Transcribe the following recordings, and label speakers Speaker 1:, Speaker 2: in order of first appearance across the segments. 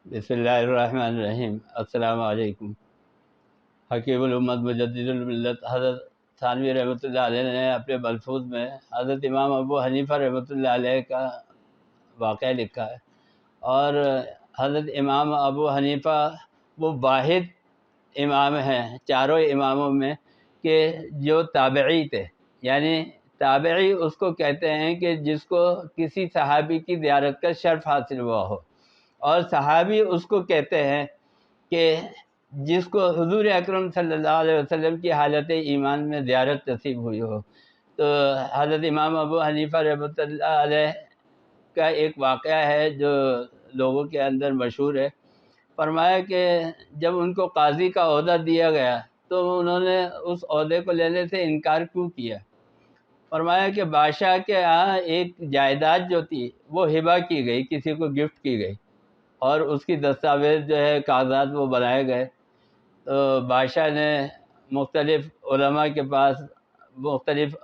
Speaker 1: بسم اللہ الرحمن الرحیم۔ السلام علیکم۔ حکیم الامت مجدد الملت حضرت تھانوی رحمۃ اللہ علیہ نے اپنے ملفوظ میں حضرت امام ابو حنیفہ رحمۃ اللہ علیہ کا واقعہ لکھا ہے، اور حضرت امام ابو حنیفہ وہ واحد امام ہیں چاروں اماموں میں کہ جو تابعی تھے، یعنی تابعی اس کو کہتے ہیں کہ جس کو کسی صحابی کی زیارت کا شرف حاصل ہوا ہو، اور صحابی اس کو کہتے ہیں کہ جس کو حضور اکرم صلی اللہ علیہ وسلم کی حالت ایمان میں زیارت نصیب ہوئی ہو۔ تو حضرت امام ابو حنیفہ رحمۃ اللہ علیہ کا ایک واقعہ ہے جو لوگوں کے اندر مشہور ہے۔ فرمایا کہ جب ان کو قاضی کا عہدہ دیا گیا تو انہوں نے اس عہدے کو لینے سے انکار کیوں کیا؟ فرمایا کہ بادشاہ کے یہاں ایک جائیداد جو تھی وہ ہبہ کی گئی، کسی کو گفٹ کی گئی، اور اس کی دستاویز جو ہے کاغذات وہ بنائے گئے۔ تو بادشاہ نے مختلف علماء کے پاس، مختلف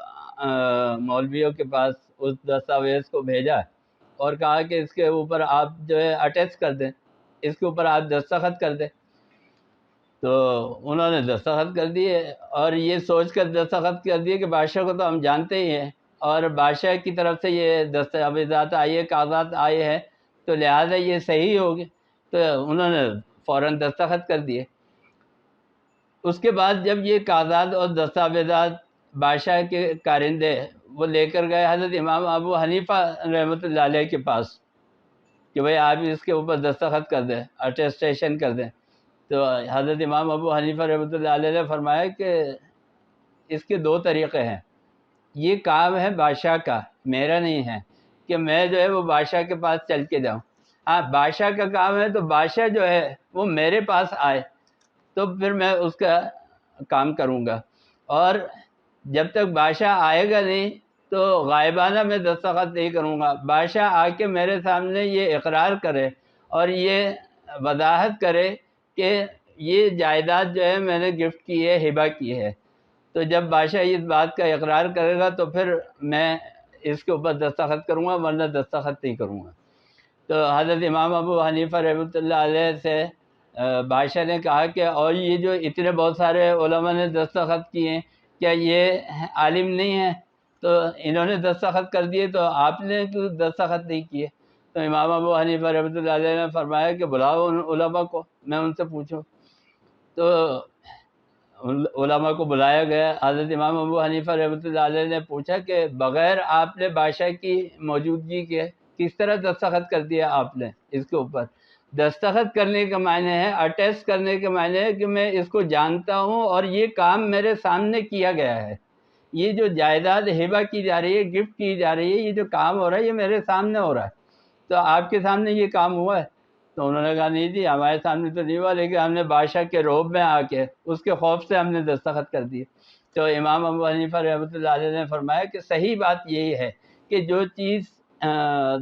Speaker 1: مولویوں کے پاس اس دستاویز کو بھیجا اور کہا کہ اس کے اوپر آپ جو ہے اٹیچ کر دیں، اس کے اوپر آپ دستخط کر دیں۔ تو انہوں نے دستخط کر دیے، اور یہ سوچ کر دستخط کر دیے کہ بادشاہ کو تو ہم جانتے ہی ہیں، اور بادشاہ کی طرف سے یہ دستاویزات آئی ہے، کاغذات آئے ہیں، تو لہٰذا یہ صحیح ہوگی۔ تو انہوں نے فوراً دستخط کر دیے۔ اس کے بعد جب یہ کاغذات اور دستاویزات بادشاہ کے کارندے وہ لے کر گئے حضرت امام ابو حنیفہ رحمۃ اللہ علیہ کے پاس کہ بھئی آپ اس کے اوپر دستخط کر دیں، اٹیسٹیشن کر دیں، تو حضرت امام ابو حنیفہ رحمۃ اللہ علیہ نے فرمایا کہ اس کے دو طریقے ہیں، یہ کام ہے بادشاہ کا، میرا نہیں ہے کہ میں جو ہے وہ بادشاہ کے پاس چل کے جاؤں۔ ہاں، بادشاہ کا کام ہے تو بادشاہ جو ہے وہ میرے پاس آئے تو پھر میں اس کا کام کروں گا، اور جب تک بادشاہ آئے گا نہیں تو غائبانہ میں دستخط نہیں کروں گا۔ بادشاہ آ کے میرے سامنے یہ اقرار کرے اور یہ وضاحت کرے کہ یہ جائیداد جو ہے میں نے گفٹ کی ہے، ہبہ کی ہے، تو جب بادشاہ اس بات کا اقرار کرے گا تو پھر میں اس کے اوپر دستخط کروں گا، ورنہ دستخط نہیں کروں گا۔ تو حضرت امام ابو حنیفہ رحمۃ اللہ علیہ سے بادشاہ نے کہا کہ اور یہ جو اتنے بہت سارے علماء نے دستخط کیے ہیں، کیا یہ عالم نہیں ہیں؟ تو انہوں نے دستخط کر دیے تو آپ نے کیوں دستخط نہیں کیے؟ تو امام ابو حنیفہ رحمۃ اللہ علیہ نے فرمایا کہ بلاؤ ان علماء کو، میں ان سے پوچھوں۔ تو علماء کو بلایا گیا۔ حضرت امام ابو حنیفہ رحمۃ اللہ علیہ نے پوچھا کہ بغیر آپ نے بادشاہ کی موجودگی کے کس طرح دستخط کر دیا آپ نے اس کے اوپر؟ دستخط کرنے کا معنی ہے، اٹیسٹ کرنے کے معنی ہے کہ میں اس کو جانتا ہوں اور یہ کام میرے سامنے کیا گیا ہے، یہ جو جائیداد ہبہ کی جا رہی ہے، گفٹ کی جا رہی ہے، یہ جو کام ہو رہا ہے یہ میرے سامنے ہو رہا ہے، تو آپ کے سامنے یہ کام ہوا ہے؟ تو انہوں نے کہا نہیں جی، ہمارے سامنے تو نہیں ہوا، لیکن ہم نے بادشاہ کے روب میں آ کے اس کے خوف سے ہم نے دستخط کر دیے۔ تو امام ابو حنیفہ رحمۃ اللہ علیہ نے فرمایا کہ صحیح بات یہی ہے کہ جو چیز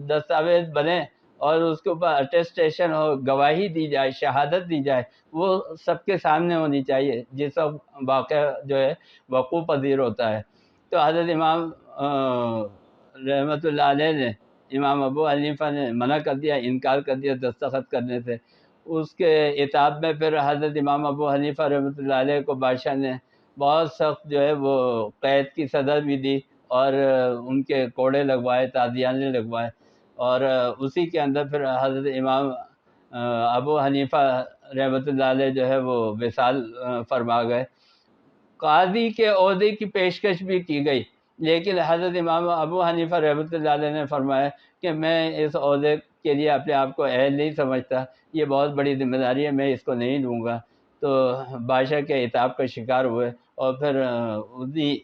Speaker 1: دستاویز بنے اور اس کے اوپر اٹیسٹیشن ہو، گواہی دی جائے، شہادت دی جائے، وہ سب کے سامنے ہونی چاہیے، جس وقت واقعہ جو ہے وقوع پذیر ہوتا ہے۔ تو حضرت امام رحمۃ اللہ علیہ نے، امام ابو حنیفہ نے منع کر دیا، انکار کر دیا دستخط کرنے سے۔ اس کے عتاب میں پھر حضرت امام ابو حنیفہ رحمۃ اللہ علیہ کو بادشاہ نے بہت سخت جو ہے وہ قید کی سزا بھی دی، اور ان کے کوڑے لگوائے، تازیانے لگوائے، اور اسی کے اندر پھر حضرت امام ابو حنیفہ رحمۃ اللہ علیہ جو ہے وہ وصال فرما گئے۔ قاضی کے عہدے کی پیشکش بھی کی گئی، لیکن حضرت امام ابو حنیفہ رحمۃ اللہ علیہ نے فرمایا کہ میں اس عہدے کے لیے اپنے آپ کو اہل نہیں سمجھتا، یہ بہت بڑی ذمہ داری ہے، میں اس کو نہیں لوں گا۔ تو بادشاہ کے عتاب کا شکار ہوئے، اور پھر اسی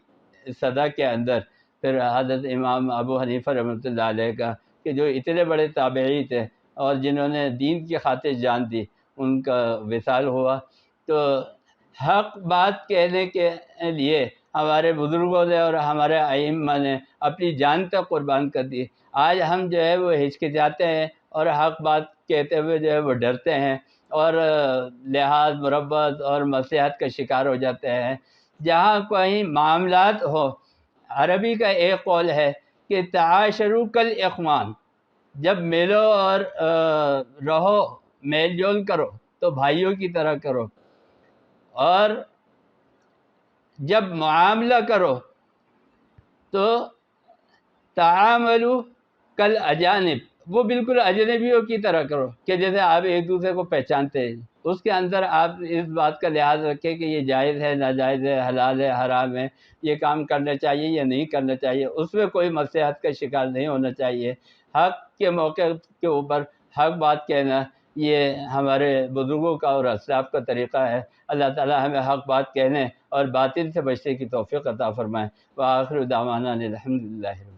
Speaker 1: سزا کے اندر پھر حضرت امام ابو حنیفہ رحمۃ اللہ علیہ کا، کہ جو اتنے بڑے تابعی تھے اور جنہوں نے دین کی خاطر جان دی، ان کا وصال ہوا۔ تو حق بات کہنے کے لیے ہمارے بزرگوں نے اور ہمارے ائمہ نے اپنی جان تک قربان کر دی۔ آج ہم جو ہے وہ ہچکچاتے ہیں اور حق بات کہتے ہوئے جو ہے وہ ڈرتے ہیں، اور لحاظ مربت اور مصلحت کا شکار ہو جاتے ہیں۔ جہاں کہیں معاملات ہو، عربی کا ایک قول ہے کہ تعاشروا کالاخوان، جب ملو اور رہو میل جول کرو تو بھائیوں کی طرح کرو، اور جب معاملہ کرو تو تعاملوا کل اجانب، وہ بالکل اجنبیوں کی طرح کرو کہ جیسے آپ ایک دوسرے کو پہچانتے ہیں۔ اس کے اندر آپ اس بات کا لحاظ رکھیں کہ یہ جائز ہے، ناجائز ہے، حلال ہے، حرام ہے، یہ کام کرنا چاہیے یا نہیں کرنا چاہیے، اس میں کوئی مصلحت کا شکار نہیں ہونا چاہیے۔ حق کے موقع کے اوپر حق بات کہنا یہ ہمارے بزرگوں کا اور اسلاف کا طریقہ ہے۔ اللہ تعالی ہمیں حق بات کہنے اور باطل سے بچنے کی توفیق عطا فرمائے۔ وآخر دعوانا الحمدللہ۔